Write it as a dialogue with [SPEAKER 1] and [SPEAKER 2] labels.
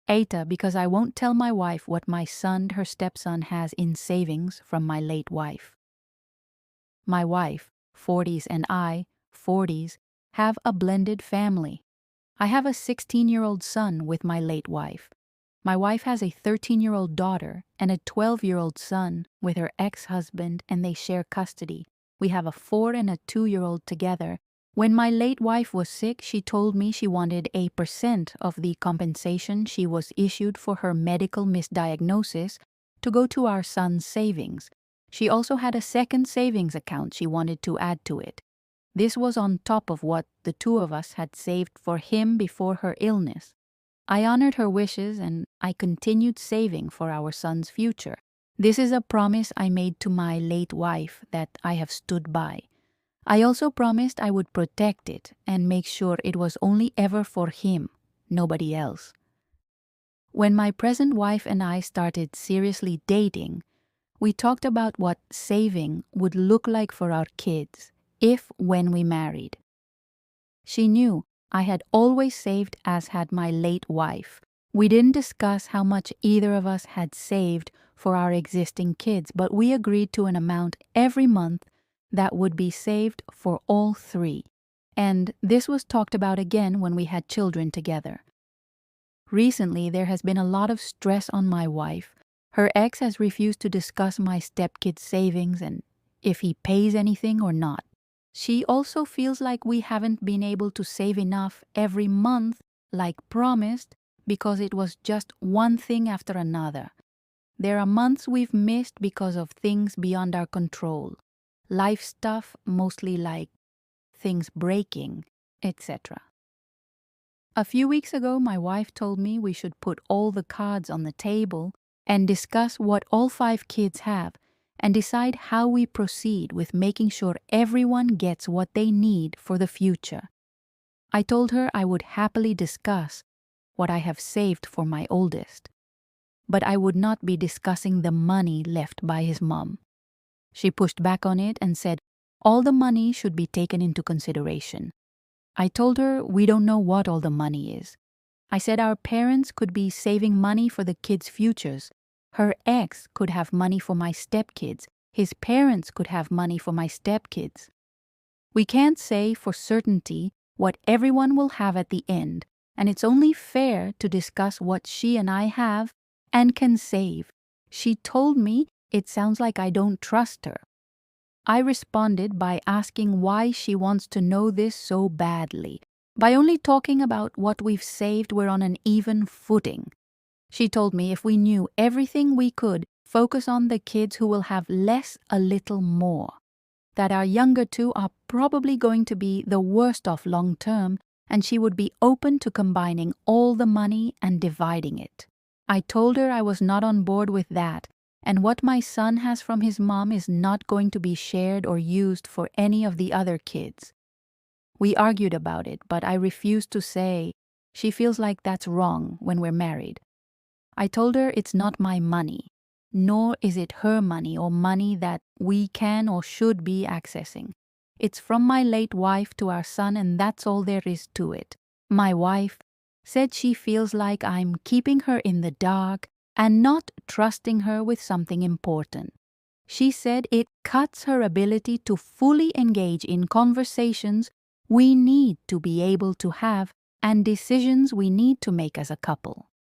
[SPEAKER 1] Eta, because I won't tell my wife what my son, her stepson, has in savings from my late wife. My wife, 40s, and I, 40s, have a blended family. I have a 16-year-old son with my late wife. My wife has a 13-year-old daughter and a 12-year-old son with her ex-husband, and they share custody. We have a 4 and a 2-year-old together. When my late wife was sick, she told me she wanted a percent of the compensation she was issued for her medical misdiagnosis to go to our son's savings. She also had a second savings account she wanted to add to it. This was on top of what the two of us had saved for him before her illness. I honored her wishes and I continued saving for our son's future. This is a promise I made to my late wife that I have stood by. I also promised I would protect it and make sure it was only ever for him, nobody else. When my present wife and I started seriously dating, we talked about what saving would look like for our kids when we married. She knew I had always saved, as had my late wife. We didn't discuss how much either of us had saved for our existing kids, but we agreed to an amount every month that would be saved for all three. And this was talked about again when we had children together. Recently, there has been a lot of stress on my wife. Her ex has refused to discuss my stepkid's savings and if he pays anything or not. She also feels like we haven't been able to save enough every month like promised because it was just one thing after another. There are months we've missed because of things beyond our control. Life stuff, mostly like things breaking, etc. A few weeks ago, my wife told me we should put all the cards on the table and discuss what all 5 kids have and decide how we proceed with making sure everyone gets what they need for the future. I told her I would happily discuss what I have saved for my oldest, but I would not be discussing the money left by his mom. She pushed back on it and said all the money should be taken into consideration. I told her we don't know what all the money is. I said our parents could be saving money for the kids' futures. Her ex could have money for my stepkids. His parents could have money for my stepkids. We can't say for certainty what everyone will have at the end, and it's only fair to discuss what she and I have and can save. She told me it sounds like I don't trust her. I responded by asking why she wants to know this so badly. By only talking about what we've saved, we're on an even footing. She told me if we knew everything we could, focus on the kids who will have less a little more. That our younger two are probably going to be the worst off long term, and she would be open to combining all the money and dividing it. I told her I was not on board with that, and what my son has from his mom is not going to be shared or used for any of the other kids. We argued about it, but I refused to say she feels like that's wrong when we're married. I told her it's not my money, nor is it her money or money that we can or should be accessing. It's from my late wife to our son, and that's all there is to it. My wife said she feels like I'm keeping her in the dark and not trusting her with something important. She said it cuts her ability to fully engage in conversations we need to be able to have and decisions we need to make as a couple.